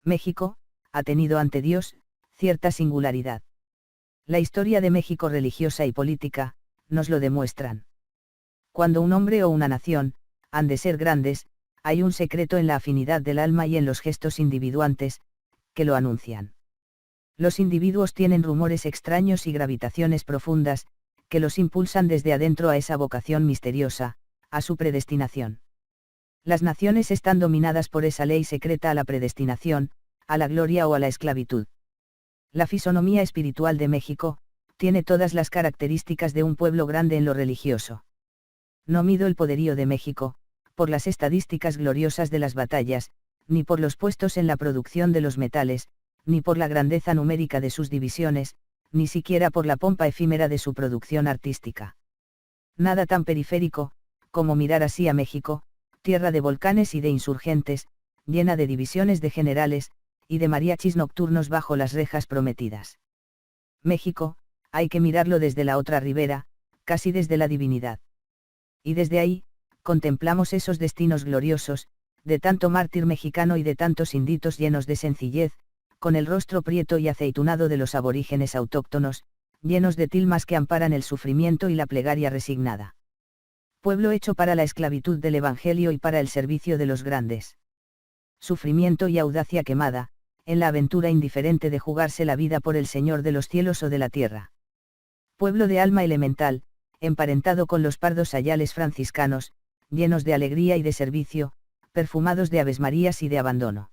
México, ha tenido ante Dios, cierta singularidad. La historia de México religiosa y política, nos lo demuestran. Cuando un hombre o una nación, han de ser grandes, hay un secreto en la afinidad del alma y en los gestos individuantes, que lo anuncian. Los individuos tienen rumores extraños y gravitaciones profundas, que los impulsan desde adentro a esa vocación misteriosa, a su predestinación. Las naciones están dominadas por esa ley secreta a la predestinación, a la gloria o a la esclavitud. La fisonomía espiritual de México, tiene todas las características de un pueblo grande en lo religioso. No mido el poderío de México, por las estadísticas gloriosas de las batallas, ni por los puestos en la producción de los metales, ni por la grandeza numérica de sus divisiones, ni siquiera por la pompa efímera de su producción artística. Nada tan periférico, como mirar así a México, tierra de volcanes y de insurgentes, llena de divisiones de generales, y de mariachis nocturnos bajo las rejas prometidas. México, hay que mirarlo desde la otra ribera, casi desde la divinidad. Y desde ahí, contemplamos esos destinos gloriosos, de tanto mártir mexicano y de tantos inditos llenos de sencillez, con el rostro prieto y aceitunado de los aborígenes autóctonos, llenos de tilmas que amparan el sufrimiento y la plegaria resignada. Pueblo hecho para la esclavitud del Evangelio y para el servicio de los grandes. Sufrimiento y audacia quemada, en la aventura indiferente de jugarse la vida por el Señor de los cielos o de la tierra. Pueblo de alma elemental, emparentado con los pardos sayales franciscanos, llenos de alegría y de servicio, perfumados de avesmarías y de abandono.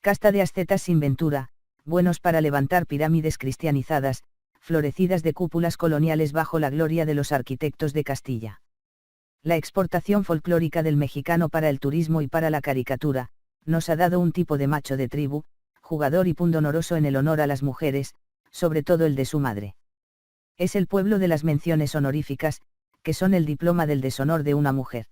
Casta de ascetas sin ventura, buenos para levantar pirámides cristianizadas, florecidas de cúpulas coloniales bajo la gloria de los arquitectos de Castilla. La exportación folclórica del mexicano para el turismo y para la caricatura, nos ha dado un tipo de macho de tribu, jugador y pundonoroso en el honor a las mujeres, sobre todo el de su madre. Es el pueblo de las menciones honoríficas, que son el diploma del deshonor de una mujer.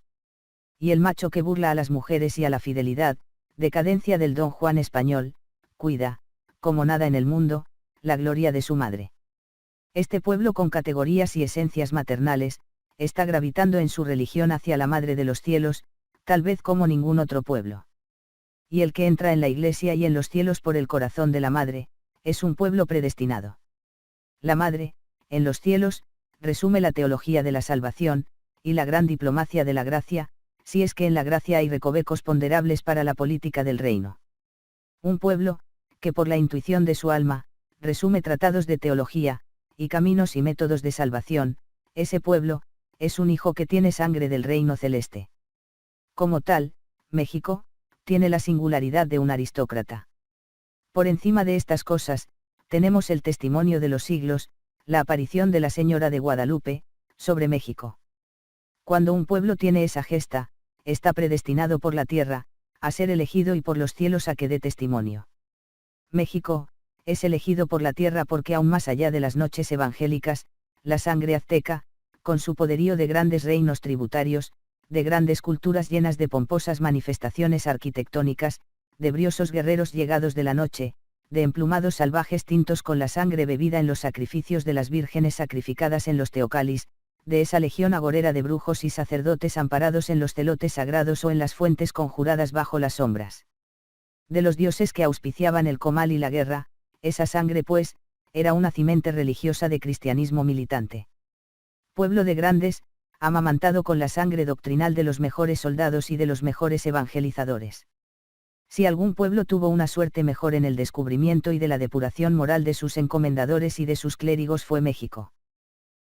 Y el macho que burla a las mujeres y a la fidelidad, decadencia del Don Juan español, cuida, como nada en el mundo, la gloria de su madre. Este pueblo con categorías y esencias maternales, está gravitando en su religión hacia la Madre de los Cielos, tal vez como ningún otro pueblo. Y el que entra en la Iglesia y en los cielos por el corazón de la Madre, es un pueblo predestinado. La Madre, en los cielos, resume la teología de la salvación, y la gran diplomacia de la gracia, si es que en la gracia hay recovecos ponderables para la política del reino. Un pueblo, que por la intuición de su alma, resume tratados de teología, y caminos y métodos de salvación, ese pueblo, es un hijo que tiene sangre del reino celeste. Como tal, México, tiene la singularidad de un aristócrata. Por encima de estas cosas, tenemos el testimonio de los siglos, la aparición de la Señora de Guadalupe, sobre México. Cuando un pueblo tiene esa gesta, está predestinado por la tierra, a ser elegido y por los cielos a que dé testimonio. México, es elegido por la tierra porque aún más allá de las noches evangélicas, la sangre azteca, con su poderío de grandes reinos tributarios, de grandes culturas llenas de pomposas manifestaciones arquitectónicas, de briosos guerreros llegados de la noche, de emplumados salvajes tintos con la sangre bebida en los sacrificios de las vírgenes sacrificadas en los teocalis, de esa legión agorera de brujos y sacerdotes amparados en los celotes sagrados o en las fuentes conjuradas bajo las sombras. De los dioses que auspiciaban el comal y la guerra, esa sangre pues, era una cimente religiosa de cristianismo militante. Pueblo de grandes, amamantado con la sangre doctrinal de los mejores soldados y de los mejores evangelizadores. Si algún pueblo tuvo una suerte mejor en el descubrimiento y de la depuración moral de sus encomendadores y de sus clérigos fue México.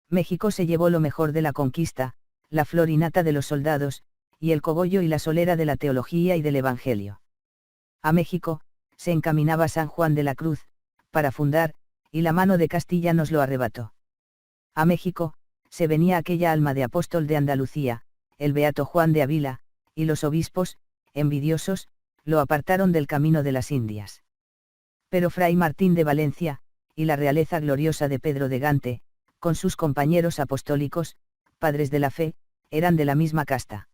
México se llevó lo mejor de la conquista, la flor y nata de los soldados, y el cogollo y la solera de la teología y del evangelio. A México, se encaminaba San Juan de la Cruz, para fundar, y la mano de Castilla nos lo arrebató. A México, se venía aquella alma de apóstol de Andalucía, el beato Juan de Ávila, y los obispos, envidiosos, lo apartaron del camino de las Indias. Pero Fray Martín de Valencia, y la realeza gloriosa de Pedro de Gante, con sus compañeros apostólicos, padres de la fe, eran de la misma casta.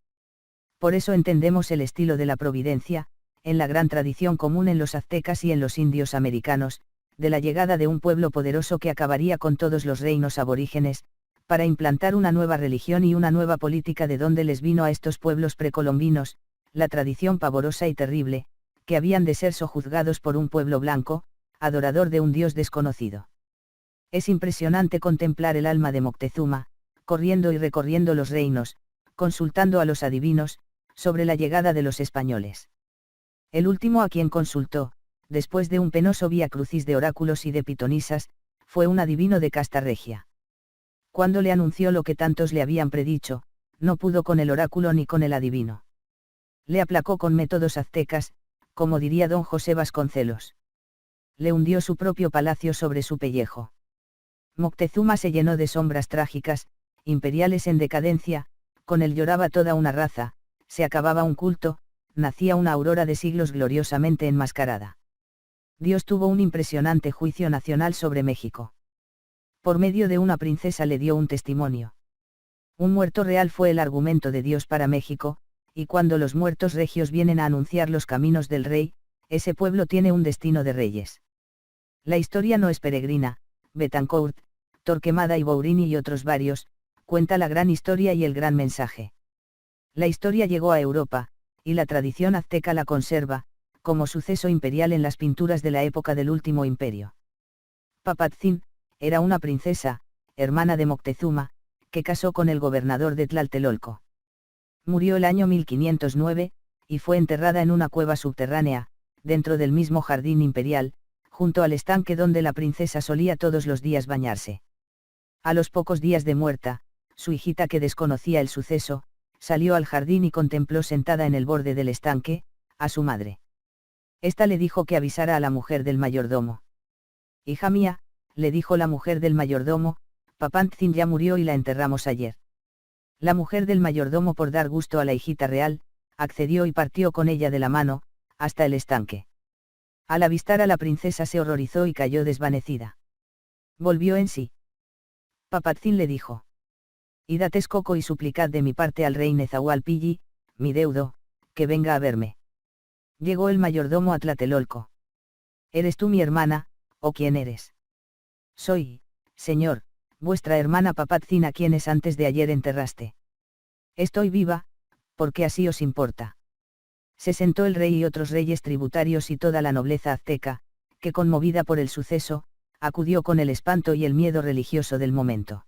Por eso entendemos el estilo de la providencia, en la gran tradición común en los aztecas y en los indios americanos, de la llegada de un pueblo poderoso que acabaría con todos los reinos aborígenes, para implantar una nueva religión y una nueva política de donde les vino a estos pueblos precolombinos, la tradición pavorosa y terrible, que habían de ser sojuzgados por un pueblo blanco, adorador de un dios desconocido. Es impresionante contemplar el alma de Moctezuma, corriendo y recorriendo los reinos, consultando a los adivinos, sobre la llegada de los españoles. El último a quien consultó, después de un penoso vía crucis de oráculos y de pitonisas, fue un adivino de casta regia. Cuando le anunció lo que tantos le habían predicho, no pudo con el oráculo ni con el adivino. Le aplacó con métodos aztecas, como diría don José Vasconcelos. Le hundió su propio palacio sobre su pellejo. Moctezuma se llenó de sombras trágicas, imperiales en decadencia, con él lloraba toda una raza, se acababa un culto, nacía una aurora de siglos gloriosamente enmascarada. Dios tuvo un impresionante juicio nacional sobre México. Por medio de una princesa le dio un testimonio. Un muerto real fue el argumento de Dios para México, y cuando los muertos regios vienen a anunciar los caminos del rey, ese pueblo tiene un destino de reyes. La historia no es peregrina, Betancourt, Torquemada y Bourini y otros varios, cuenta la gran historia y el gran mensaje. La historia llegó a Europa, y la tradición azteca la conserva, como suceso imperial en las pinturas de la época del último imperio. Papatzin, era una princesa, hermana de Moctezuma, que casó con el gobernador de Tlatelolco. Murió el año 1509, y fue enterrada en una cueva subterránea, dentro del mismo jardín imperial, junto al estanque donde la princesa solía todos los días bañarse. A los pocos días de muerta, su hijita, que desconocía el suceso, salió al jardín y contempló sentada en el borde del estanque, a su madre. Esta le dijo que avisara a la mujer del mayordomo. Hija mía, le dijo la mujer del mayordomo, Papantzin ya murió y la enterramos ayer. La mujer del mayordomo, por dar gusto a la hijita real, accedió y partió con ella de la mano, hasta el estanque. Al avistar a la princesa se horrorizó y cayó desvanecida. Volvió en sí. Papatzin le dijo: Id a Texcoco y suplicad de mi parte al rey Nezahualpilli, mi deudo, que venga a verme. Llegó el mayordomo a Tlatelolco. ¿Eres tú mi hermana, o quién eres? Soy, señor, vuestra hermana Papatzin, a quienes antes de ayer enterraste. Estoy viva, porque así os importa. Se sentó el rey y otros reyes tributarios y toda la nobleza azteca, que conmovida por el suceso, acudió con el espanto y el miedo religioso del momento.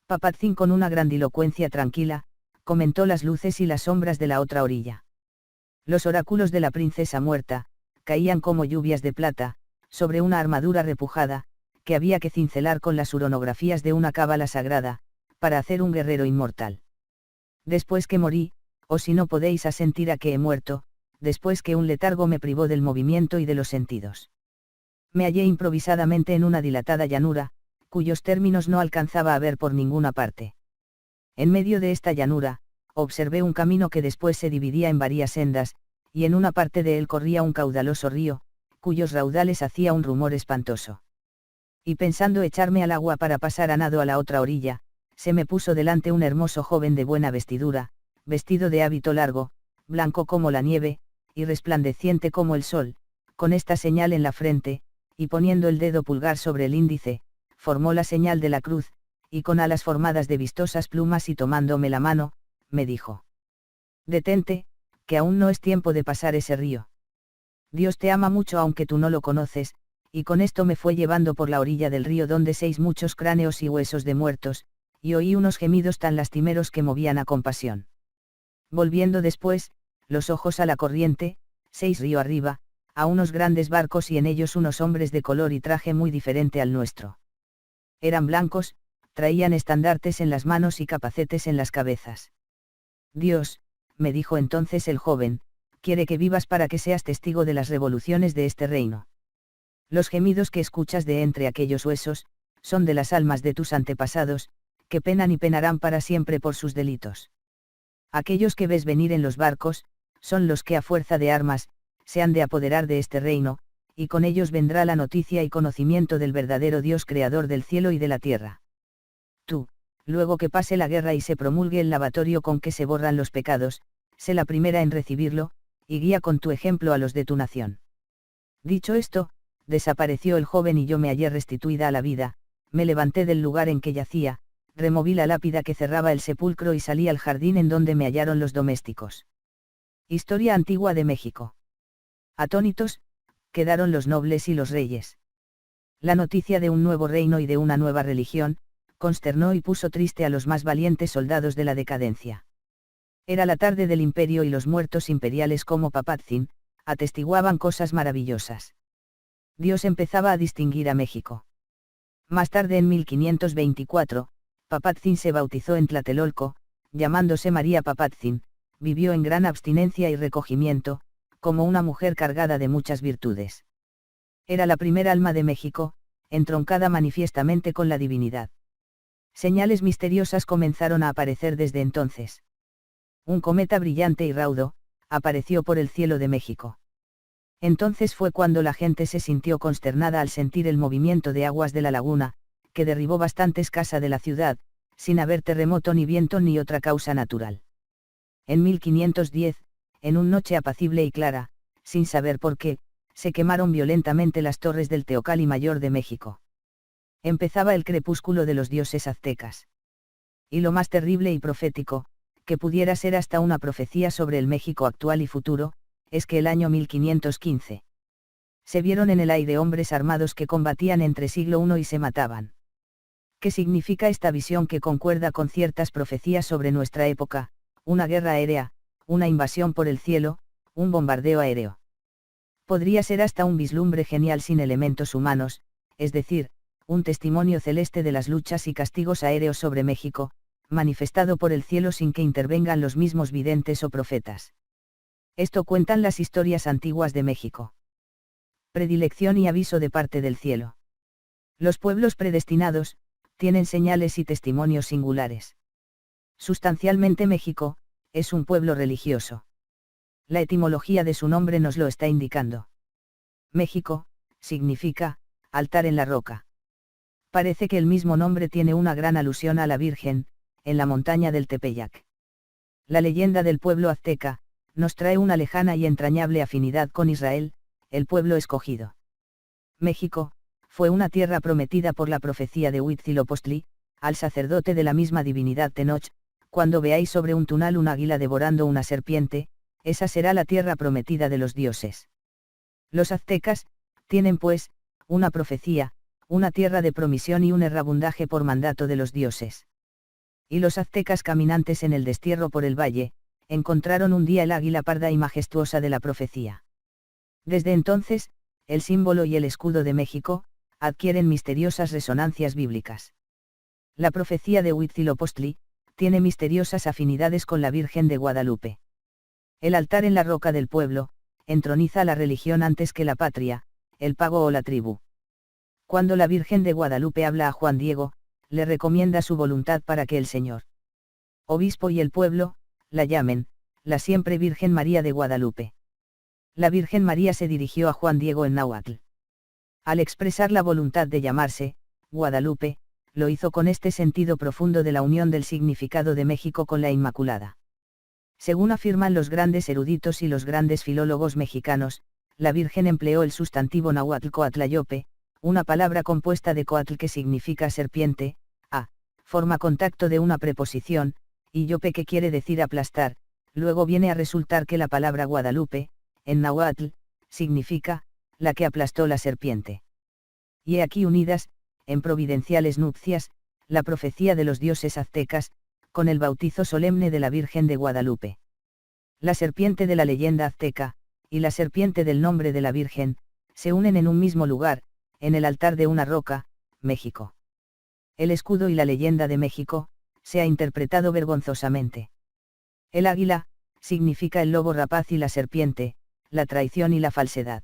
Papatzin, con una grandilocuencia tranquila, comentó las luces y las sombras de la otra orilla. Los oráculos de la princesa muerta, caían como lluvias de plata, sobre una armadura repujada, que había que cincelar con las uronografías de una cábala sagrada, para hacer un guerrero inmortal. Después que morí, o si no podéis asentir a que he muerto, después que un letargo me privó del movimiento y de los sentidos. Me hallé improvisadamente en una dilatada llanura, cuyos términos no alcanzaba a ver por ninguna parte. En medio de esta llanura, observé un camino que después se dividía en varias sendas, y en una parte de él corría un caudaloso río, cuyos raudales hacía un rumor espantoso. Y pensando echarme al agua para pasar a nado a la otra orilla, se me puso delante un hermoso joven de buena vestidura, vestido de hábito largo, blanco como la nieve, y resplandeciente como el sol, con esta señal en la frente, y poniendo el dedo pulgar sobre el índice, formó la señal de la cruz, y con alas formadas de vistosas plumas y tomándome la mano, me dijo: Detente, que aún no es tiempo de pasar ese río. Dios te ama mucho aunque tú no lo conoces, y con esto me fue llevando por la orilla del río donde muchos cráneos y huesos de muertos, y oí unos gemidos tan lastimeros que movían a compasión. Volviendo después, los ojos a la corriente, río arriba, a unos grandes barcos y en ellos unos hombres de color y traje muy diferente al nuestro. Eran blancos, traían estandartes en las manos y capacetes en las cabezas. Dios, me dijo entonces el joven, quiere que vivas para que seas testigo de las revoluciones de este reino. Los gemidos que escuchas de entre aquellos huesos, son de las almas de tus antepasados, que penan y penarán para siempre por sus delitos. Aquellos que ves venir en los barcos, son los que a fuerza de armas, se han de apoderar de este reino, y con ellos vendrá la noticia y conocimiento del verdadero Dios creador del cielo y de la tierra. Tú, luego que pase la guerra y se promulgue el lavatorio con que se borran los pecados, sé la primera en recibirlo, y guía con tu ejemplo a los de tu nación. Dicho esto, desapareció el joven y yo me hallé restituida a la vida, me levanté del lugar en que yacía, removí la lápida que cerraba el sepulcro y salí al jardín en donde me hallaron los domésticos. Historia antigua de México. Atónitos, quedaron los nobles y los reyes. La noticia de un nuevo reino y de una nueva religión, consternó y puso triste a los más valientes soldados de la decadencia. Era la tarde del imperio y los muertos imperiales como Papatzin, atestiguaban cosas maravillosas. Dios empezaba a distinguir a México. Más tarde en 1524, Papatzin se bautizó en Tlatelolco, llamándose María Papatzin, vivió en gran abstinencia y recogimiento, como una mujer cargada de muchas virtudes. Era la primer alma de México, entroncada manifiestamente con la divinidad. Señales misteriosas comenzaron a aparecer desde entonces. Un cometa brillante y raudo, apareció por el cielo de México. Entonces fue cuando la gente se sintió consternada al sentir el movimiento de aguas de la laguna, que derribó bastantes casas de la ciudad, sin haber terremoto ni viento ni otra causa natural. En 1510, en una noche apacible y clara, sin saber por qué, se quemaron violentamente las torres del Teocalli Mayor de México. Empezaba el crepúsculo de los dioses aztecas. Y lo más terrible y profético, que pudiera ser hasta una profecía sobre el México actual y futuro, es que el año 1515. Se vieron en el aire hombres armados que combatían entre siglo I y se mataban. ¿Qué significa esta visión que concuerda con ciertas profecías sobre nuestra época? Una guerra aérea, una invasión por el cielo, un bombardeo aéreo. Podría ser hasta un vislumbre genial sin elementos humanos, es decir, un testimonio celeste de las luchas y castigos aéreos sobre México, manifestado por el cielo sin que intervengan los mismos videntes o profetas. Esto cuentan las historias antiguas de México. Predilección y aviso de parte del cielo. Los pueblos predestinados, tienen señales y testimonios singulares. Sustancialmente México, es un pueblo religioso. La etimología de su nombre nos lo está indicando. México, significa, altar en la roca. Parece que el mismo nombre tiene una gran alusión a la Virgen, en la montaña del Tepeyac. La leyenda del pueblo azteca, nos trae una lejana y entrañable afinidad con Israel, el pueblo escogido. México, fue una tierra prometida por la profecía de Huitzilopochtli, al sacerdote de la misma divinidad Tenoch, cuando veáis sobre un tunal un águila devorando una serpiente, esa será la tierra prometida de los dioses. Los aztecas, tienen pues, una profecía, una tierra de promisión y un errabundaje por mandato de los dioses. Y los aztecas caminantes en el destierro por el valle, encontraron un día el águila parda y majestuosa de la profecía. Desde entonces, el símbolo y el escudo de México, adquieren misteriosas resonancias bíblicas. La profecía de Huitzilopochtli, tiene misteriosas afinidades con la Virgen de Guadalupe. El altar en la roca del pueblo, entroniza la religión antes que la patria, el pago o la tribu. Cuando la Virgen de Guadalupe habla a Juan Diego, le recomienda su voluntad para que el señor obispo y el pueblo, la llamen, la siempre Virgen María de Guadalupe. La Virgen María se dirigió a Juan Diego en náhuatl. Al expresar la voluntad de llamarse, Guadalupe, lo hizo con este sentido profundo de la unión del significado de México con la Inmaculada. Según afirman los grandes eruditos y los grandes filólogos mexicanos, la Virgen empleó el sustantivo náhuatl coatlayope, una palabra compuesta de coatl que significa serpiente, forma contacto de una preposición, y yope que quiere decir aplastar, luego viene a resultar que la palabra Guadalupe, en náhuatl, significa, la que aplastó la serpiente. Y he aquí unidas, en providenciales nupcias, la profecía de los dioses aztecas, con el bautizo solemne de la Virgen de Guadalupe. La serpiente de la leyenda azteca, y la serpiente del nombre de la Virgen, se unen en un mismo lugar, en el altar de una roca, México. El escudo y la leyenda de México, se ha interpretado vergonzosamente. El águila, significa el lobo rapaz y la serpiente, la traición y la falsedad.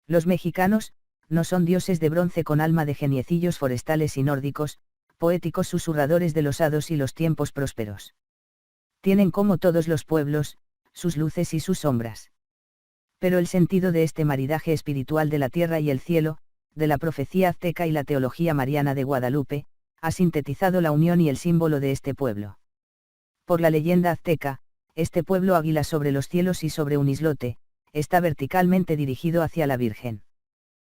Los mexicanos, no son dioses de bronce con alma de geniecillos forestales y nórdicos, poéticos susurradores de los hados y los tiempos prósperos. Tienen como todos los pueblos, sus luces y sus sombras. Pero el sentido de este maridaje espiritual de la tierra y el cielo, de la profecía azteca y la teología mariana de Guadalupe, ha sintetizado la unión y el símbolo de este pueblo. Por la leyenda azteca, este pueblo águila sobre los cielos y sobre un islote, está verticalmente dirigido hacia la Virgen.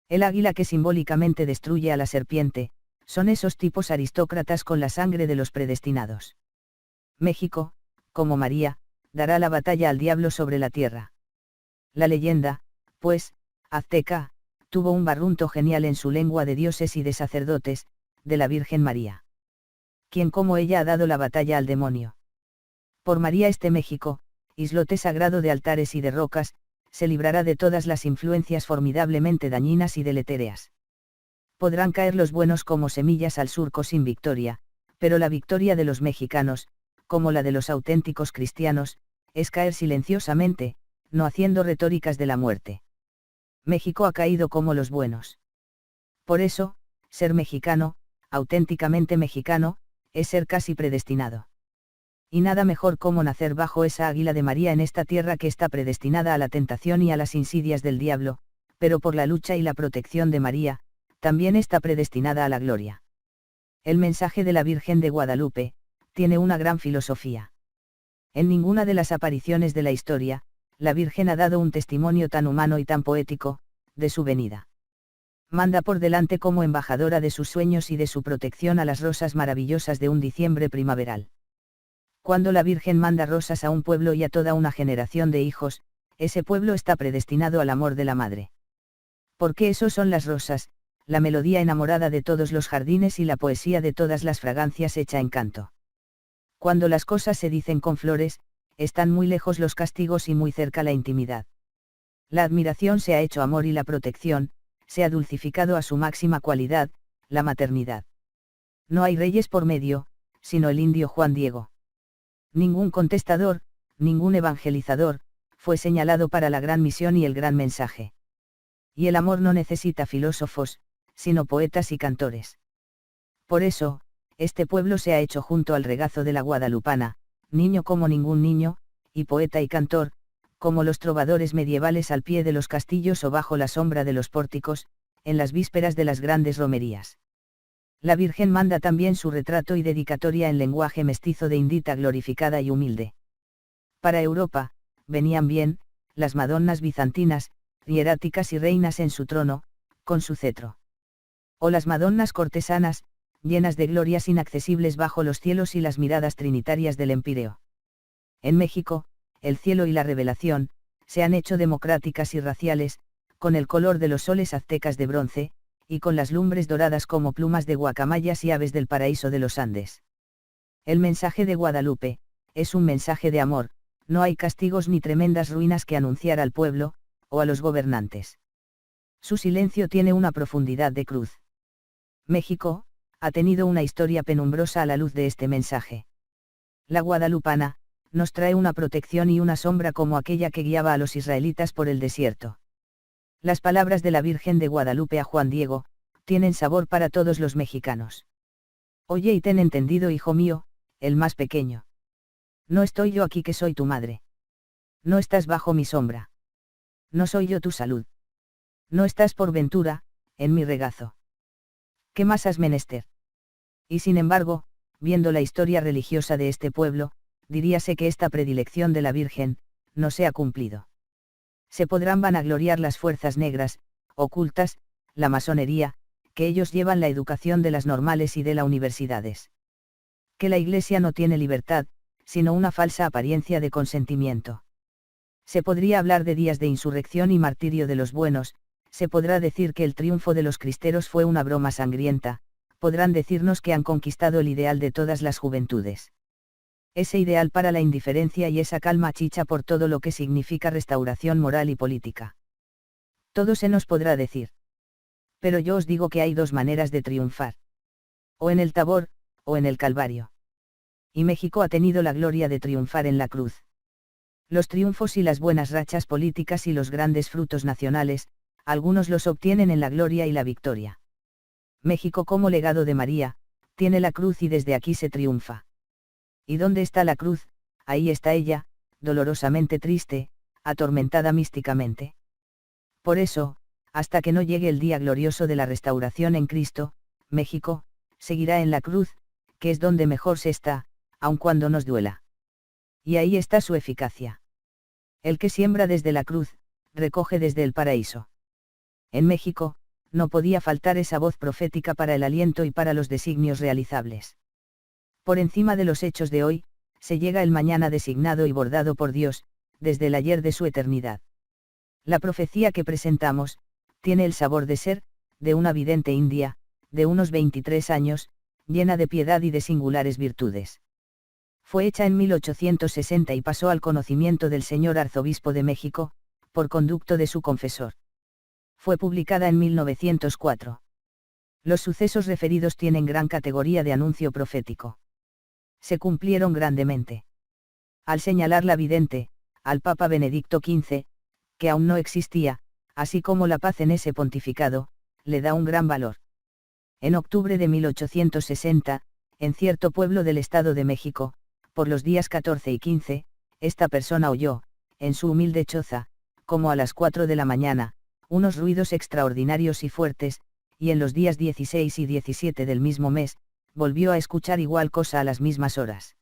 El águila que simbólicamente destruye a la serpiente, son esos tipos aristócratas con la sangre de los predestinados. México, como María, dará la batalla al diablo sobre la tierra. La leyenda, pues, azteca, tuvo un barrunto genial en su lengua de dioses y de sacerdotes, de la Virgen María. Quien como ella ha dado la batalla al demonio. Por María este México, islote sagrado de altares y de rocas, se librará de todas las influencias formidablemente dañinas y deletéreas. Podrán caer los buenos como semillas al surco sin victoria, pero la victoria de los mexicanos, como la de los auténticos cristianos, es caer silenciosamente, no haciendo retóricas de la muerte. México ha caído como los buenos. Por eso, ser mexicano, auténticamente mexicano, es ser casi predestinado. Y nada mejor como nacer bajo esa águila de María en esta tierra que está predestinada a la tentación y a las insidias del diablo, pero por la lucha y la protección de María, también está predestinada a la gloria. El mensaje de la Virgen de Guadalupe, tiene una gran filosofía. En ninguna de las apariciones de la historia, la Virgen ha dado un testimonio tan humano y tan poético, de su venida. Manda por delante como embajadora de sus sueños y de su protección a las rosas maravillosas de un diciembre primaveral. Cuando la Virgen manda rosas a un pueblo y a toda una generación de hijos, ese pueblo está predestinado al amor de la madre. Porque esos son las rosas, la melodía enamorada de todos los jardines y la poesía de todas las fragancias hecha en canto. Cuando las cosas se dicen con flores, están muy lejos los castigos y muy cerca la intimidad. La admiración se ha hecho amor y la protección, se ha dulcificado a su máxima cualidad, la maternidad. No hay reyes por medio, sino el indio Juan Diego. Ningún contestador, ningún evangelizador, fue señalado para la gran misión y el gran mensaje. Y el amor no necesita filósofos, sino poetas y cantores. Por eso, este pueblo se ha hecho junto al regazo de la guadalupana, niño como ningún niño, y poeta y cantor, como los trovadores medievales al pie de los castillos o bajo la sombra de los pórticos, en las vísperas de las grandes romerías. La Virgen manda también su retrato y dedicatoria en lenguaje mestizo de indita glorificada y humilde. Para Europa, venían bien, las madonnas bizantinas, hieráticas y reinas en su trono, con su cetro. O las madonnas cortesanas, llenas de glorias inaccesibles bajo los cielos y las miradas trinitarias del empíreo. En México, el cielo y la revelación, se han hecho democráticas y raciales, con el color de los soles aztecas de bronce, y con las lumbres doradas como plumas de guacamayas y aves del paraíso de los Andes. El mensaje de Guadalupe, es un mensaje de amor, no hay castigos ni tremendas ruinas que anunciar al pueblo, o a los gobernantes. Su silencio tiene una profundidad de cruz. México, ha tenido una historia penumbrosa a la luz de este mensaje. La guadalupana, nos trae una protección y una sombra como aquella que guiaba a los israelitas por el desierto. Las palabras de la Virgen de Guadalupe a Juan Diego, tienen sabor para todos los mexicanos. Oye y ten entendido, hijo mío, el más pequeño. No estoy yo aquí que soy tu madre. No estás bajo mi sombra. No soy yo tu salud. No estás por ventura, en mi regazo. ¿Qué más has menester? Y sin embargo, viendo la historia religiosa de este pueblo, diríase que esta predilección de la Virgen, no se ha cumplido. Se podrán vanagloriar las fuerzas negras, ocultas, la masonería, que ellos llevan la educación de las normales y de las universidades. Que la Iglesia no tiene libertad, sino una falsa apariencia de consentimiento. Se podría hablar de días de insurrección y martirio de los buenos, se podrá decir que el triunfo de los cristeros fue una broma sangrienta, podrán decirnos que han conquistado el ideal de todas las juventudes. Ese ideal para la indiferencia y esa calma chicha por todo lo que significa restauración moral y política. Todo se nos podrá decir. Pero yo os digo que hay dos maneras de triunfar. O en el Tabor, o en el Calvario. Y México ha tenido la gloria de triunfar en la cruz. Los triunfos y las buenas rachas políticas y los grandes frutos nacionales, algunos los obtienen en la gloria y la victoria. México como legado de María, tiene la cruz y desde aquí se triunfa. ¿Y dónde está la cruz? Ahí está ella, dolorosamente triste, atormentada místicamente. Por eso, hasta que no llegue el día glorioso de la restauración en Cristo, México, seguirá en la cruz, que es donde mejor se está, aun cuando nos duela. Y ahí está su eficacia. El que siembra desde la cruz, recoge desde el paraíso. En México, no podía faltar esa voz profética para el aliento y para los designios realizables. Por encima de los hechos de hoy, se llega el mañana designado y bordado por Dios, desde el ayer de su eternidad. La profecía que presentamos, tiene el sabor de ser, de una vidente india, de unos 23 años, llena de piedad y de singulares virtudes. Fue hecha en 1860 y pasó al conocimiento del señor arzobispo de México, por conducto de su confesor. Fue publicada en 1904. Los sucesos referidos tienen gran categoría de anuncio profético. Se cumplieron grandemente. Al señalar la vidente, al Papa Benedicto XV, que aún no existía, así como la paz en ese pontificado, le da un gran valor. En octubre de 1860, en cierto pueblo del Estado de México, por los días 14 y 15, esta persona oyó, en su humilde choza, como a las 4 de la mañana, unos ruidos extraordinarios y fuertes, y en los días 16 y 17 del mismo mes, volvió a escuchar igual cosa a las mismas horas.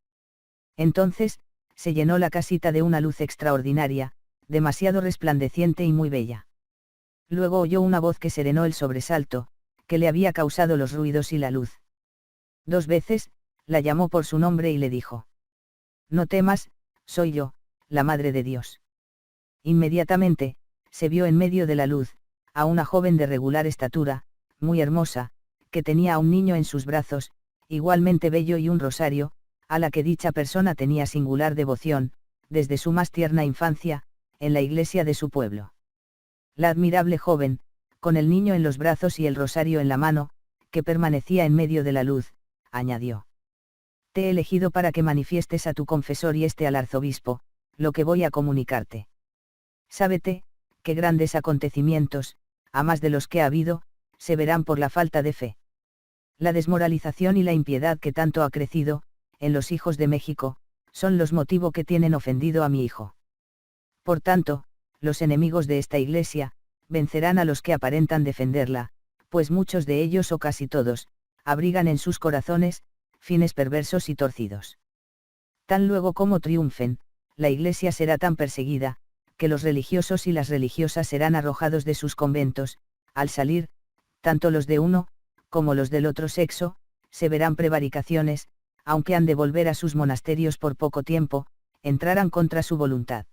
Entonces, se llenó la casita de una luz extraordinaria, demasiado resplandeciente y muy bella. Luego oyó una voz que serenó el sobresalto, que le había causado los ruidos y la luz. 2 veces, la llamó por su nombre y le dijo: «No temas, soy yo, la Madre de Dios». Inmediatamente, se vio en medio de la luz, a una joven de regular estatura, muy hermosa, que tenía a un niño en sus brazos, igualmente bello y un rosario, a la que dicha persona tenía singular devoción, desde su más tierna infancia, en la iglesia de su pueblo. La admirable joven, con el niño en los brazos y el rosario en la mano, que permanecía en medio de la luz, añadió: «Te he elegido para que manifiestes a tu confesor y al arzobispo, lo que voy a comunicarte. Sábete, que grandes acontecimientos, a más de los que ha habido, se verán por la falta de fe. La desmoralización y la impiedad que tanto ha crecido, en los hijos de México, son los motivos que tienen ofendido a mi hijo. Por tanto, los enemigos de esta iglesia, vencerán a los que aparentan defenderla, pues muchos de ellos o casi todos, abrigan en sus corazones, fines perversos y torcidos. Tan luego como triunfen, la iglesia será tan perseguida, que los religiosos y las religiosas serán arrojados de sus conventos, al salir, tanto los de uno, como los del otro sexo, se verán prevaricaciones, aunque han de volver a sus monasterios por poco tiempo, entrarán contra su voluntad.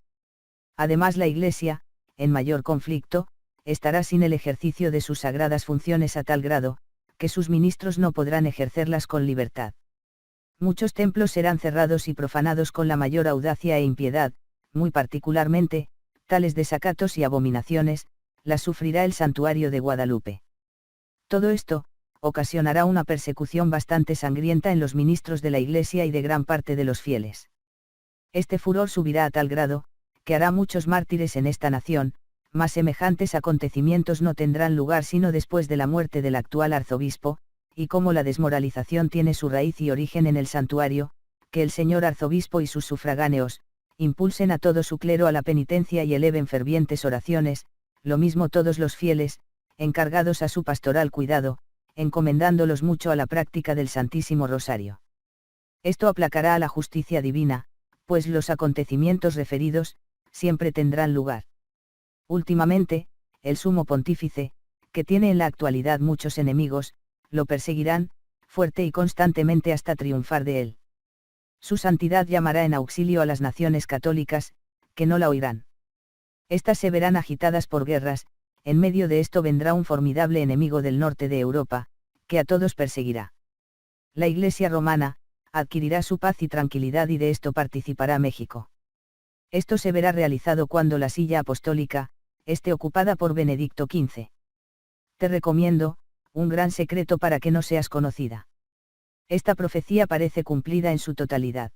Además la iglesia, en mayor conflicto, estará sin el ejercicio de sus sagradas funciones a tal grado, que sus ministros no podrán ejercerlas con libertad. Muchos templos serán cerrados y profanados con la mayor audacia e impiedad, muy particularmente, tales desacatos y abominaciones, las sufrirá el santuario de Guadalupe. Todo esto, ocasionará una persecución bastante sangrienta en los ministros de la Iglesia y de gran parte de los fieles. Este furor subirá a tal grado, que hará muchos mártires en esta nación, mas semejantes acontecimientos no tendrán lugar sino después de la muerte del actual arzobispo, y como la desmoralización tiene su raíz y origen en el santuario, que el señor arzobispo y sus sufragáneos, impulsen a todo su clero a la penitencia y eleven fervientes oraciones, lo mismo todos los fieles, encargados a su pastoral cuidado, encomendándolos mucho a la práctica del Santísimo Rosario. Esto aplacará a la justicia divina, pues los acontecimientos referidos, siempre tendrán lugar. Últimamente, el sumo pontífice, que tiene en la actualidad muchos enemigos, lo perseguirán, fuerte y constantemente hasta triunfar de él. Su santidad llamará en auxilio a las naciones católicas, que no la oirán. Estas se verán agitadas por guerras, en medio de esto vendrá un formidable enemigo del norte de Europa, que a todos perseguirá. La Iglesia romana, adquirirá su paz y tranquilidad y de esto participará México. Esto se verá realizado cuando la silla apostólica, esté ocupada por Benedicto XV. Te recomiendo, un gran secreto para que no seas conocida. Esta profecía parece cumplida en su totalidad.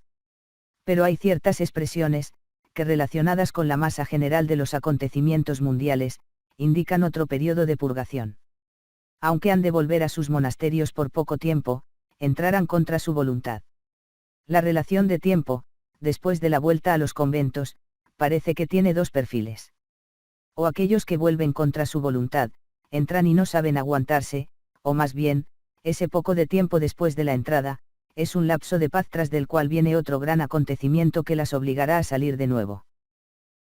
Pero hay ciertas expresiones, que relacionadas con la masa general de los acontecimientos mundiales, indican otro periodo de purgación. Aunque han de volver a sus monasterios por poco tiempo, entrarán contra su voluntad. La relación de tiempo, después de la vuelta a los conventos, parece que tiene 2 perfiles. O aquellos que vuelven contra su voluntad, entran y no saben aguantarse, o más bien, ese poco de tiempo después de la entrada, es un lapso de paz tras del cual viene otro gran acontecimiento que las obligará a salir de nuevo.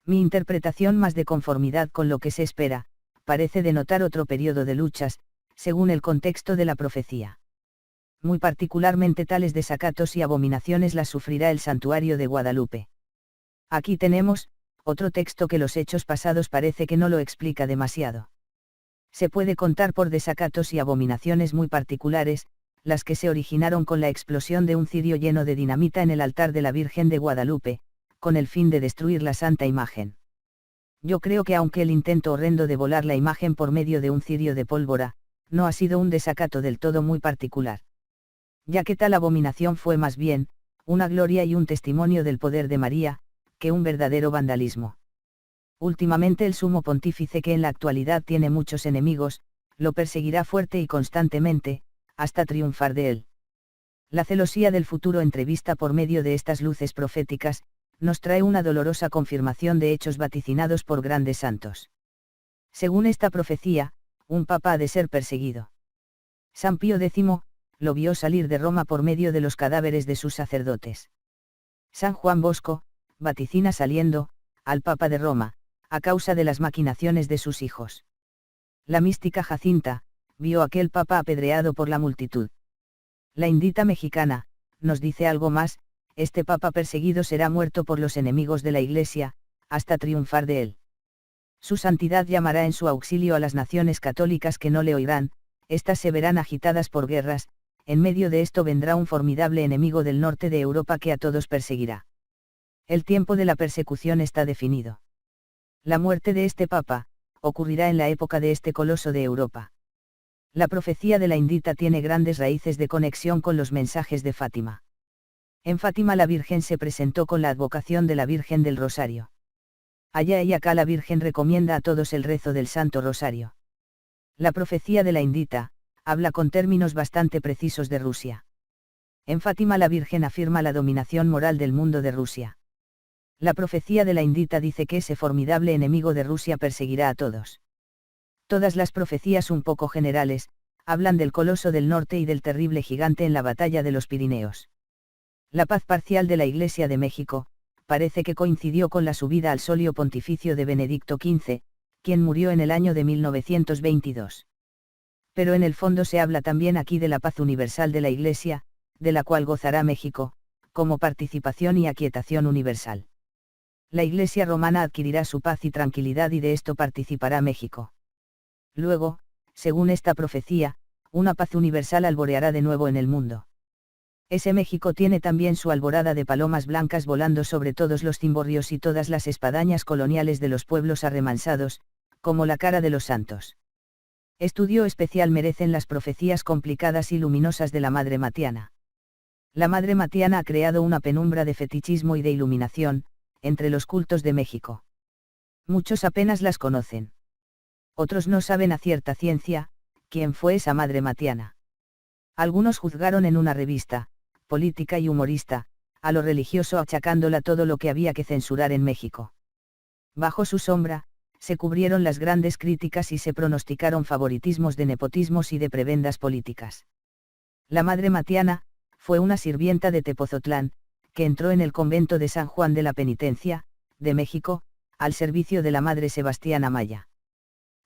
Mi interpretación más de conformidad con lo que se espera, parece denotar otro periodo de luchas, según el contexto de la profecía. Muy particularmente tales desacatos y abominaciones las sufrirá el santuario de Guadalupe. Aquí tenemos, otro texto que los hechos pasados parece que no lo explica demasiado. Se puede contar por desacatos y abominaciones muy particulares, las que se originaron con la explosión de un cirio lleno de dinamita en el altar de la Virgen de Guadalupe, con el fin de destruir la santa imagen. Yo creo que aunque el intento horrendo de volar la imagen por medio de un cirio de pólvora, no ha sido un desacato del todo muy particular. Ya que tal abominación fue más bien, una gloria y un testimonio del poder de María, que un verdadero vandalismo. Últimamente el sumo pontífice, que en la actualidad tiene muchos enemigos, lo perseguirá fuerte y constantemente, hasta triunfar de él. La celosía del futuro entrevista por medio de estas luces proféticas, nos trae una dolorosa confirmación de hechos vaticinados por grandes santos. Según esta profecía, un papa ha de ser perseguido. San Pío X lo vio salir de Roma por medio de los cadáveres de sus sacerdotes. San Juan Bosco vaticina saliendo, al papa de Roma, a causa de las maquinaciones de sus hijos. La mística Jacinta vio aquel papa apedreado por la multitud. La Indita mexicana nos dice algo más: este papa perseguido será muerto por los enemigos de la Iglesia, hasta triunfar de él. Su santidad llamará en su auxilio a las naciones católicas que no le oirán, éstas se verán agitadas por guerras. En medio de esto vendrá un formidable enemigo del norte de Europa que a todos perseguirá. El tiempo de la persecución está definido. La muerte de este papa ocurrirá en la época de este coloso de Europa. La profecía de la Indita tiene grandes raíces de conexión con los mensajes de Fátima. En Fátima la Virgen se presentó con la advocación de la Virgen del Rosario. Allá y acá la Virgen recomienda a todos el rezo del Santo Rosario. La profecía de la Indita habla con términos bastante precisos de Rusia. En Fátima la Virgen afirma la dominación moral del mundo de Rusia. La profecía de la Indita dice que ese formidable enemigo de Rusia perseguirá a todos. Todas las profecías un poco generales, hablan del coloso del norte y del terrible gigante en la batalla de los Pirineos. La paz parcial de la Iglesia de México, parece que coincidió con la subida al solio pontificio de Benedicto XV, quien murió en el año de 1922. Pero en el fondo se habla también aquí de la paz universal de la Iglesia, de la cual gozará México, como participación y aquietación universal. La Iglesia romana adquirirá su paz y tranquilidad y de esto participará México. Luego, según esta profecía, una paz universal alboreará de nuevo en el mundo. Ese México tiene también su alborada de palomas blancas volando sobre todos los cimborrios y todas las espadañas coloniales de los pueblos arremansados, como la cara de los santos. Estudio especial merecen las profecías complicadas y luminosas de la Madre Matiana. La Madre Matiana ha creado una penumbra de fetichismo y de iluminación, entre los cultos de México. Muchos apenas las conocen. Otros no saben a cierta ciencia quién fue esa Madre Matiana. Algunos juzgaron en una revista, política y humorista, a lo religioso achacándola todo lo que había que censurar en México. Bajo su sombra, se cubrieron las grandes críticas y se pronosticaron favoritismos de nepotismos y de prebendas políticas. La Madre Matiana fue una sirvienta de Tepozotlán, que entró en el convento de San Juan de la Penitencia, de México, al servicio de la Madre Sebastiana Maya.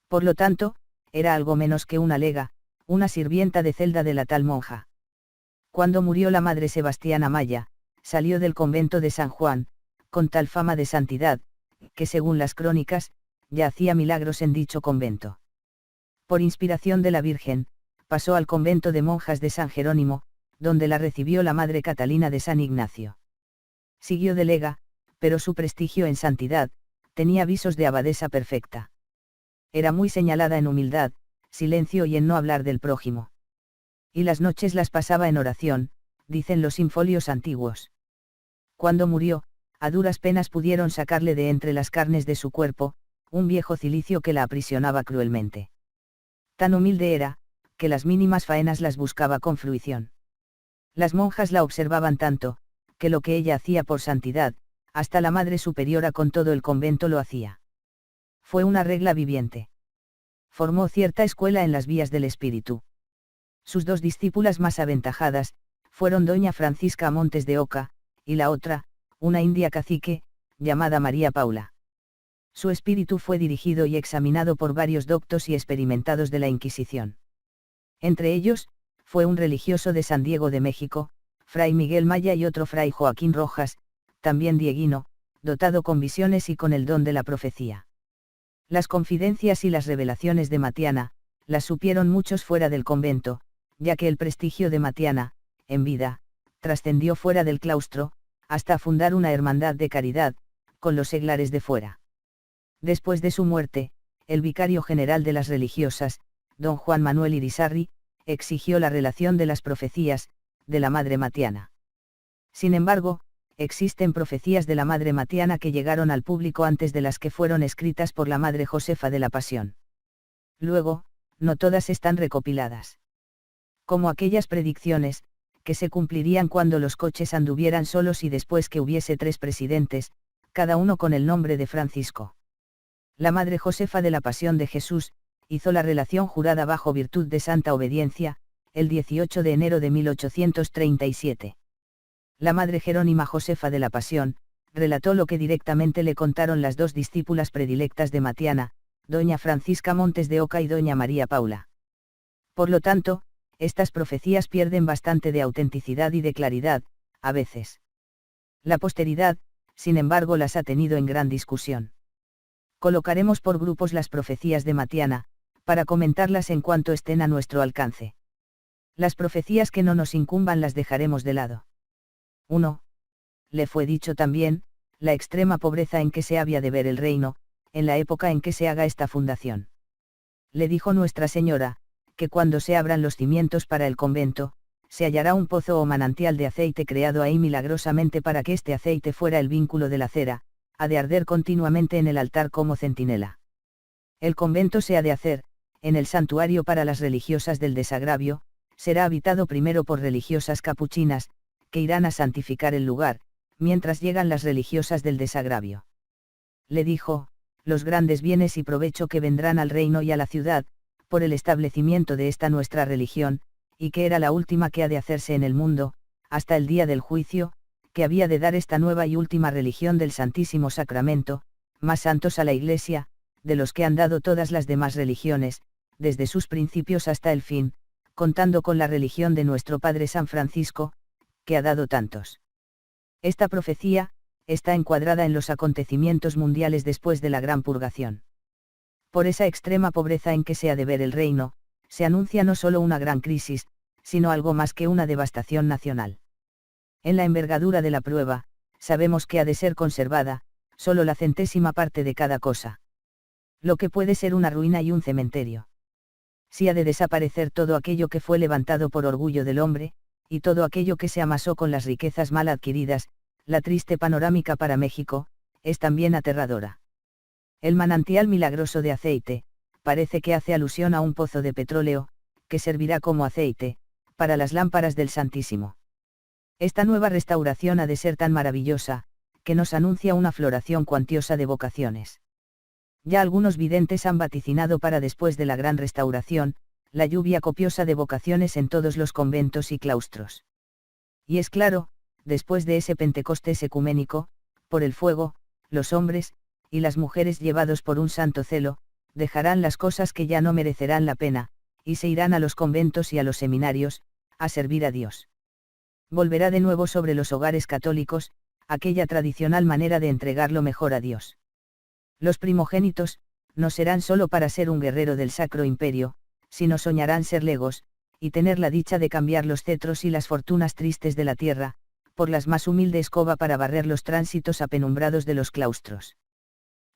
Por lo tanto, era algo menos que una lega, una sirvienta de celda de la tal monja. Cuando murió la Madre Sebastiana Maya, salió del convento de San Juan, con tal fama de santidad, que según las crónicas, ya hacía milagros en dicho convento. Por inspiración de la Virgen, pasó al convento de monjas de San Jerónimo, donde la recibió la Madre Catalina de San Ignacio. Siguió de lega, pero su prestigio en santidad, tenía visos de abadesa perfecta. Era muy señalada en humildad, silencio y en no hablar del prójimo. Y las noches las pasaba en oración, dicen los infolios antiguos. Cuando murió, a duras penas pudieron sacarle de entre las carnes de su cuerpo, un viejo cilicio que la aprisionaba cruelmente. Tan humilde era, que las mínimas faenas las buscaba con fruición. Las monjas la observaban tanto, que lo que ella hacía por santidad, hasta la Madre Superiora con todo el convento lo hacía. Fue una regla viviente. Formó cierta escuela en las vías del espíritu. Sus dos discípulas más aventajadas, fueron doña Francisca Montes de Oca, y la otra, una india cacique, llamada María Paula. Su espíritu fue dirigido y examinado por varios doctos y experimentados de la Inquisición. Entre ellos, fue un religioso de San Diego de México, fray Miguel Maya y otro fray Joaquín Rojas, también dieguino, dotado con visiones y con el don de la profecía. Las confidencias y las revelaciones de Matiana, las supieron muchos fuera del convento, ya que el prestigio de Matiana, en vida, trascendió fuera del claustro, hasta fundar una hermandad de caridad, con los seglares de fuera. Después de su muerte, el vicario general de las religiosas, don Juan Manuel Irisarri, exigió la relación de las profecías, de la Madre Matiana. Sin embargo, existen profecías de la Madre Matiana que llegaron al público antes de las que fueron escritas por la Madre Josefa de la Pasión. Luego, no todas están recopiladas. Como aquellas predicciones, que se cumplirían cuando los coches anduvieran solos y después que hubiese 3 presidentes, cada uno con el nombre de Francisco. La Madre Josefa de la Pasión de Jesús, hizo la relación jurada bajo virtud de santa obediencia, el 18 de enero de 1837. La Madre Jerónima Josefa de la Pasión, relató lo que directamente le contaron las 2 discípulas predilectas de Matiana, doña Francisca Montes de Oca y doña María Paula. Por lo tanto, estas profecías pierden bastante de autenticidad y de claridad, a veces. La posteridad, sin embargo, las ha tenido en gran discusión. Colocaremos por grupos las profecías de Matiana, para comentarlas en cuanto estén a nuestro alcance. Las profecías que no nos incumban las dejaremos de lado. 1. Le fue dicho también, la extrema pobreza en que se había de ver el reino, en la época en que se haga esta fundación. Le dijo Nuestra Señora, que cuando se abran los cimientos para el convento, se hallará un pozo o manantial de aceite creado ahí milagrosamente para que este aceite fuera el vínculo de la cera, ha de arder continuamente en el altar como centinela. El convento se ha de hacer, en el santuario para las religiosas del desagravio, será habitado primero por religiosas capuchinas, que irán a santificar el lugar, mientras llegan las religiosas del desagravio. Le dijo, los grandes bienes y provecho que vendrán al reino y a la ciudad, por el establecimiento de esta nuestra religión, y que era la última que ha de hacerse en el mundo, hasta el día del juicio, que había de dar esta nueva y última religión del Santísimo Sacramento, más santos a la Iglesia, de los que han dado todas las demás religiones, desde sus principios hasta el fin, contando con la religión de nuestro Padre San Francisco, que ha dado tantos. Esta profecía, está encuadrada en los acontecimientos mundiales después de la Gran Purgación. Por esa extrema pobreza en que se ha de ver el reino, se anuncia no solo una gran crisis, sino algo más que una devastación nacional. En la envergadura de la prueba, sabemos que ha de ser conservada, solo la centésima parte de cada cosa. Lo que puede ser una ruina y un cementerio. Si ha de desaparecer todo aquello que fue levantado por orgullo del hombre, y todo aquello que se amasó con las riquezas mal adquiridas, la triste panorámica para México, es también aterradora. El manantial milagroso de aceite, parece que hace alusión a un pozo de petróleo, que servirá como aceite, para las lámparas del Santísimo. Esta nueva restauración ha de ser tan maravillosa, que nos anuncia una floración cuantiosa de vocaciones. Ya algunos videntes han vaticinado para después de la gran restauración, la lluvia copiosa de vocaciones en todos los conventos y claustros. Y es claro, después de ese Pentecostés ecuménico, por el fuego, los hombres, y las mujeres llevados por un santo celo, dejarán las cosas que ya no merecerán la pena, y se irán a los conventos y a los seminarios, a servir a Dios. Volverá de nuevo sobre los hogares católicos, aquella tradicional manera de entregar lo mejor a Dios. Los primogénitos, no serán solo para ser un guerrero del Sacro Imperio, sino soñarán ser legos, y tener la dicha de cambiar los cetros y las fortunas tristes de la tierra, por las más humilde escoba para barrer los tránsitos apenumbrados de los claustros.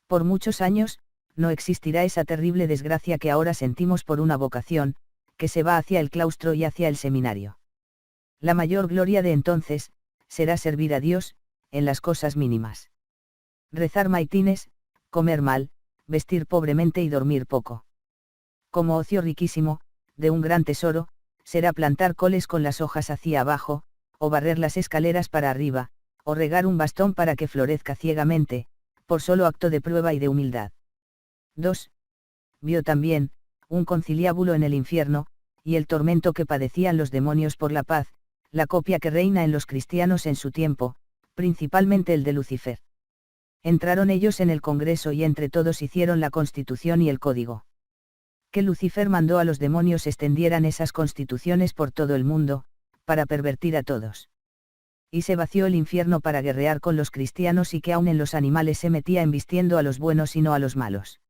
Por muchos años, no existirá esa terrible desgracia que ahora sentimos por una vocación, que se va hacia el claustro y hacia el seminario. La mayor gloria de entonces, será servir a Dios, en las cosas mínimas. Rezar maitines, comer mal, vestir pobremente y dormir poco. Como ocio riquísimo, de un gran tesoro, será plantar coles con las hojas hacia abajo, o barrer las escaleras para arriba, o regar un bastón para que florezca ciegamente, por solo acto de prueba y de humildad. 2. Vio también, un conciliábulo en el infierno, y el tormento que padecían los demonios por la paz, la copia que reina en los cristianos en su tiempo, principalmente el de Lucifer. Entraron ellos en el Congreso y entre todos hicieron la Constitución y el Código. Que Lucifer mandó a los demonios extendieran esas constituciones por todo el mundo, para pervertir a todos. y se vació el infierno para guerrear con los cristianos y que aun en los animales se metía embistiendo a los buenos y no a los malos.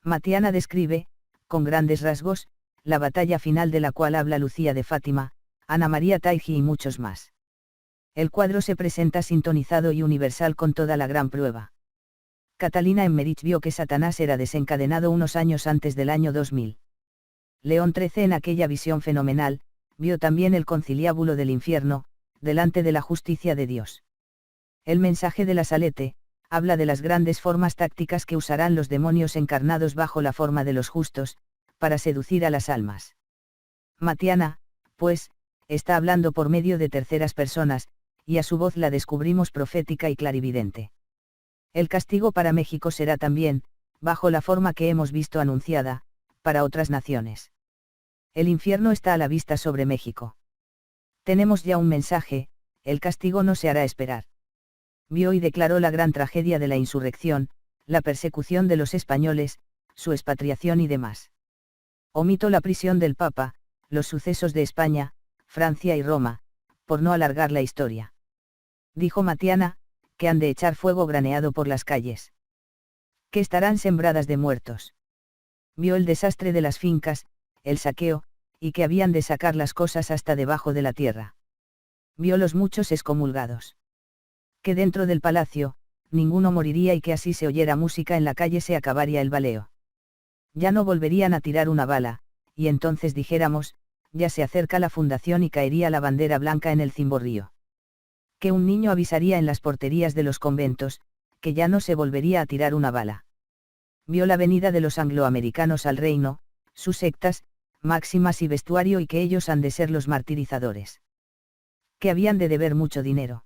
Matiana describe, con grandes rasgos, la batalla final de la cual habla Lucía de Fátima, Ana María Taigi y muchos más. El cuadro se presenta sintonizado y universal con toda la gran prueba. Catalina Emmerich vio que Satanás era desencadenado unos años antes del año 2000. León XIII en aquella visión fenomenal, vio también el conciliábulo del infierno, delante de la justicia de Dios. El mensaje de la Salete, habla de las grandes formas tácticas que usarán los demonios encarnados bajo la forma de los justos, para seducir a las almas. Matiana, pues, está hablando por medio de terceras personas, y a su voz la descubrimos profética y clarividente. El castigo para México será también, bajo la forma que hemos visto anunciada, para otras naciones. El infierno está a la vista sobre México. Tenemos ya un mensaje, el castigo no se hará esperar. Vio y declaró la gran tragedia de la insurrección, la persecución de los españoles, su expatriación y demás. Omito la prisión del Papa, los sucesos de España, Francia y Roma, por no alargar la historia. Dijo Matiana, que han de echar fuego graneado por las calles. Que estarán sembradas de muertos. Vio el desastre de las fincas, el saqueo, y que habían de sacar las cosas hasta debajo de la tierra. Vio los muchos excomulgados. Que dentro del palacio, ninguno moriría y que así se oyera música en la calle se acabaría el baleo. Ya no volverían a tirar una bala, y entonces dijéramos, ya se acerca la fundación y caería la bandera blanca en el cimborrío. Que un niño avisaría en las porterías de los conventos, que ya no se volvería a tirar una bala. Vio la venida de los angloamericanos al reino, sus sectas, máximas y vestuario y que ellos han de ser los martirizadores. Que habían de deber mucho dinero.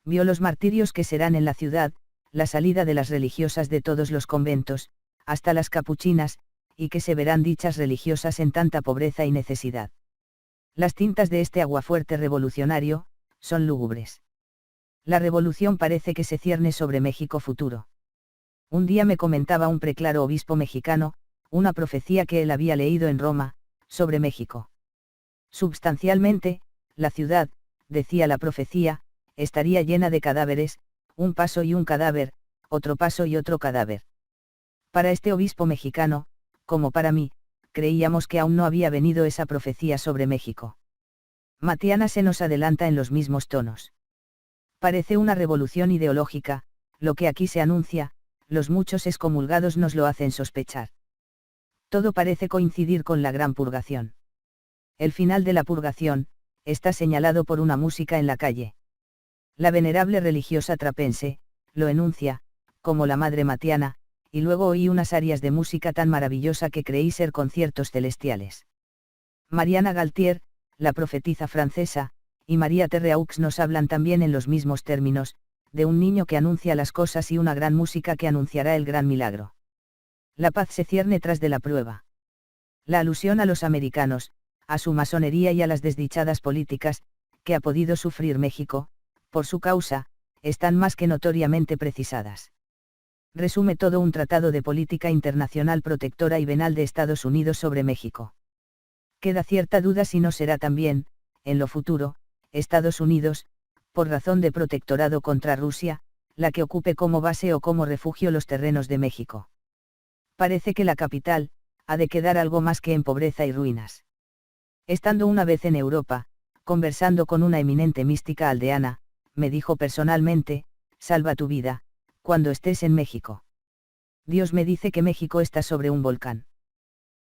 Vio los martirios que serán en la ciudad, la salida de las religiosas de todos los conventos, hasta las capuchinas, y que se verán dichas religiosas en tanta pobreza y necesidad. Las tintas de este aguafuerte revolucionario, son lúgubres. La revolución parece que se cierne sobre México futuro. Un día me comentaba un preclaro obispo mexicano, una profecía que él había leído en Roma, sobre México. Substancialmente, la ciudad, decía la profecía, estaría llena de cadáveres, un paso y un cadáver, otro paso y otro cadáver. Para este obispo mexicano, como para mí, creíamos que aún no había venido esa profecía sobre México. Matiana se nos adelanta en los mismos tonos. Parece una revolución ideológica, lo que aquí se anuncia, los muchos excomulgados nos lo hacen sospechar. Todo parece coincidir con la gran purgación. El final de la purgación, está señalado por una música en la calle. La venerable religiosa trapense, lo enuncia, como la madre Matiana, y luego oí unas arias de música tan maravillosa que creí ser conciertos celestiales. Mariana Galtier, la profetisa francesa, y María Terreaux nos hablan también en los mismos términos, de un niño que anuncia las cosas y una gran música que anunciará el gran milagro. La paz se cierne tras de la prueba. La alusión a los americanos, a su masonería y a las desdichadas políticas, que ha podido sufrir México, por su causa, están más que notoriamente precisadas. Resume todo un tratado de política internacional protectora y venal de Estados Unidos sobre México. Queda cierta duda si no será también, en lo futuro, Estados Unidos, por razón de protectorado contra Rusia, la que ocupe como base o como refugio los terrenos de México. Parece que la capital, ha de quedar algo más que en pobreza y ruinas. Estando una vez en Europa, conversando con una eminente mística aldeana, me dijo personalmente, salva tu vida, cuando estés en México. Dios me dice que México está sobre un volcán.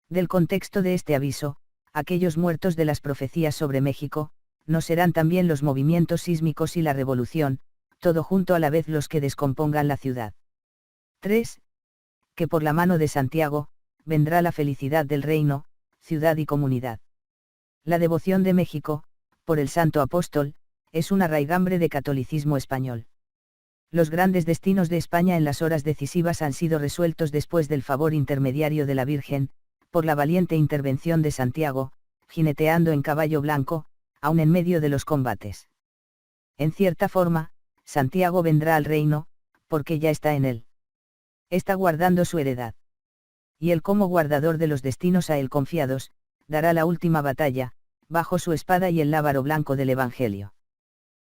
Del contexto de este aviso, aquellos muertos de las profecías sobre México, no serán también los movimientos sísmicos y la revolución, todo junto a la vez los que descompongan la ciudad. 3. Que por la mano de Santiago, vendrá la felicidad del reino, ciudad y comunidad. La devoción de México, por el Santo Apóstol, es una raigambre de catolicismo español. Los grandes destinos de España en las horas decisivas han sido resueltos después del favor intermediario de la Virgen, por la valiente intervención de Santiago, jineteando en caballo blanco, aun en medio de los combates. En cierta forma, Santiago vendrá al reino, porque ya está en él. Está guardando su heredad. Y él como guardador de los destinos a él confiados, dará la última batalla, bajo su espada y el lábaro blanco del Evangelio.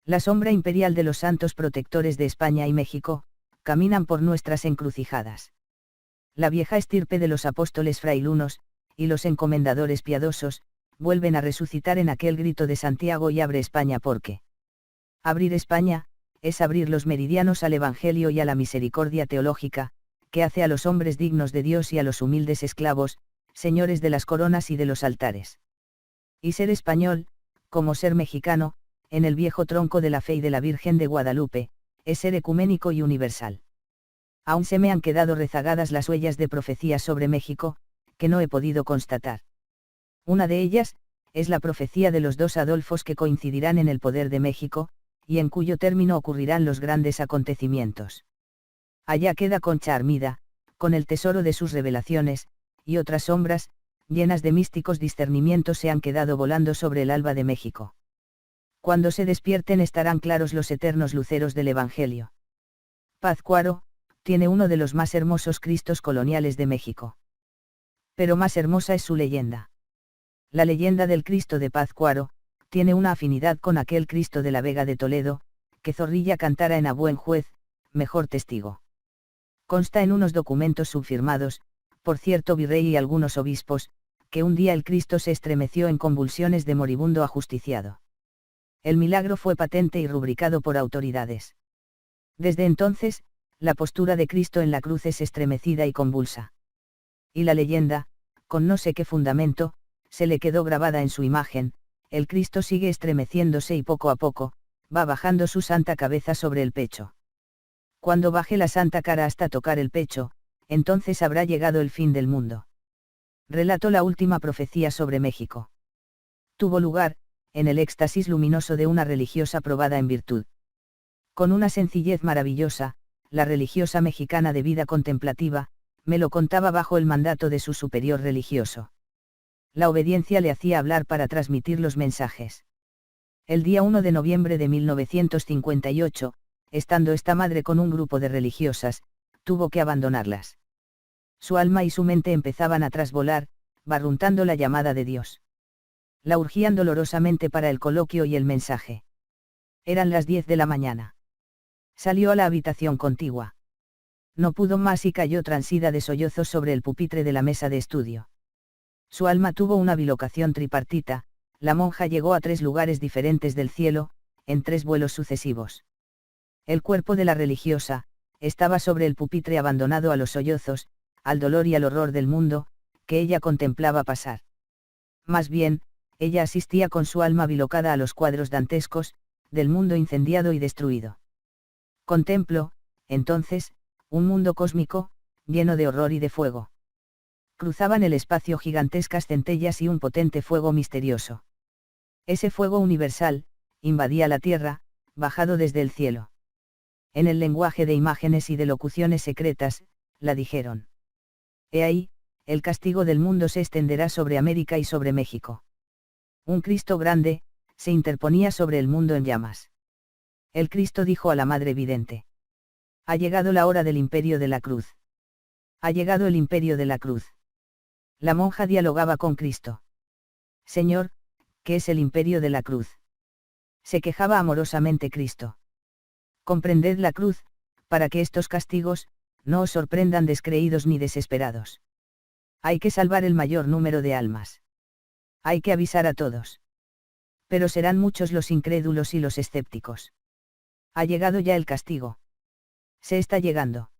La sombra imperial de los santos protectores de España y México, caminan por nuestras encrucijadas. La vieja estirpe de los apóstoles frailunos, y los encomendadores piadosos, vuelven a resucitar en aquel grito de Santiago y abre España porque. Abrir España, es abrir los meridianos al Evangelio y a la misericordia teológica, que hace a los hombres dignos de Dios y a los humildes esclavos, señores de las coronas y de los altares. Y ser español, como ser mexicano, en el viejo tronco de la fe y de la Virgen de Guadalupe, es ser ecuménico y universal. Aún se me han quedado rezagadas las huellas de profecías sobre México, que no he podido constatar. Una de ellas, es la profecía de los dos Adolfos que coincidirán en el poder de México, y en cuyo término ocurrirán los grandes acontecimientos. Allá queda Concha Armida, con el tesoro de sus revelaciones, y otras sombras, llenas de místicos discernimientos se han quedado volando sobre el alba de México. Cuando se despierten estarán claros los eternos luceros del Evangelio. Pátzcuaro, tiene uno de los más hermosos Cristos coloniales de México. Pero más hermosa es su leyenda. La leyenda del Cristo de Pátzcuaro, tiene una afinidad con aquel Cristo de la Vega de Toledo, que Zorrilla cantara en A buen juez, mejor testigo. Consta en unos documentos subfirmados, por cierto virrey y algunos obispos, que un día el Cristo se estremeció en convulsiones de moribundo ajusticiado. El milagro fue patente y rubricado por autoridades. Desde entonces, la postura de Cristo en la cruz es estremecida y convulsa. Y la leyenda, con no sé qué fundamento, se le quedó grabada en su imagen, el Cristo sigue estremeciéndose y poco a poco, va bajando su santa cabeza sobre el pecho. Cuando baje la santa cara hasta tocar el pecho, entonces habrá llegado el fin del mundo. Relató la última profecía sobre México. Tuvo lugar, en el éxtasis luminoso de una religiosa probada en virtud. Con una sencillez maravillosa, la religiosa mexicana de vida contemplativa, me lo contaba bajo el mandato de su superior religioso. La obediencia le hacía hablar para transmitir los mensajes. El día 1 de noviembre de 1958, estando esta madre con un grupo de religiosas, tuvo que abandonarlas. Su alma y su mente empezaban a trasvolar, barruntando la llamada de Dios. La urgían dolorosamente para el coloquio y el mensaje. Eran las 10 de la mañana. Salió a la habitación contigua. No pudo más y cayó transida de sollozos sobre el pupitre de la mesa de estudio. Su alma tuvo una bilocación tripartita, la monja llegó a 3 lugares diferentes del cielo, en 3 vuelos sucesivos. El cuerpo de la religiosa, estaba sobre el pupitre abandonado a los sollozos, al dolor y al horror del mundo, que ella contemplaba pasar. Más bien, ella asistía con su alma bilocada a los cuadros dantescos, del mundo incendiado y destruido. Contemplo, entonces, un mundo cósmico, lleno de horror y de fuego. Cruzaban el espacio gigantescas centellas y un potente fuego misterioso. Ese fuego universal, invadía la tierra, bajado desde el cielo. En el lenguaje de imágenes y de locuciones secretas, la dijeron. He ahí, el castigo del mundo se extenderá sobre América y sobre México. Un Cristo grande, se interponía sobre el mundo en llamas. El Cristo dijo a la Madre Vidente. Ha llegado la hora del imperio de la cruz. Ha llegado el imperio de la cruz. La monja dialogaba con Cristo. Señor, ¿qué es el imperio de la cruz? Se quejaba amorosamente Cristo. Comprended la cruz, para que estos castigos, no os sorprendan descreídos ni desesperados. Hay que salvar el mayor número de almas. Hay que avisar a todos. Pero serán muchos los incrédulos y los escépticos. Ha llegado ya el castigo. Se está llegando.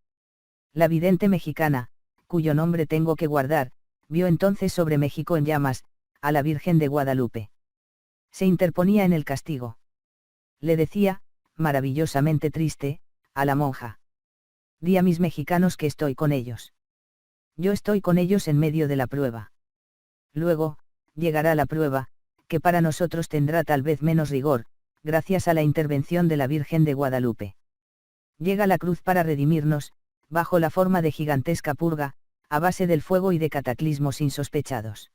La vidente mexicana, cuyo nombre tengo que guardar, vio entonces sobre México en llamas, a la Virgen de Guadalupe. Se interponía en el castigo. Le decía, maravillosamente triste, a la monja. Di a mis mexicanos que estoy con ellos. Yo estoy con ellos en medio de la prueba. Luego, llegará la prueba, que para nosotros tendrá tal vez menos rigor, gracias a la intervención de la Virgen de Guadalupe. Llega la cruz para redimirnos, bajo la forma de gigantesca purga, a base del fuego y de cataclismos insospechados.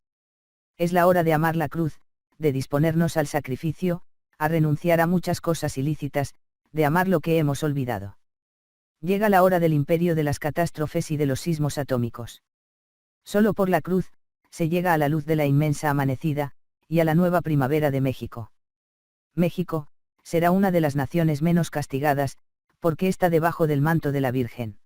Es la hora de amar la cruz, de disponernos al sacrificio, a renunciar a muchas cosas ilícitas, de amar lo que hemos olvidado. Llega la hora del imperio de las catástrofes y de los sismos atómicos. Solo por la cruz, se llega a la luz de la inmensa amanecida, y a la nueva primavera de México. México, será una de las naciones menos castigadas, porque está debajo del manto de la Virgen.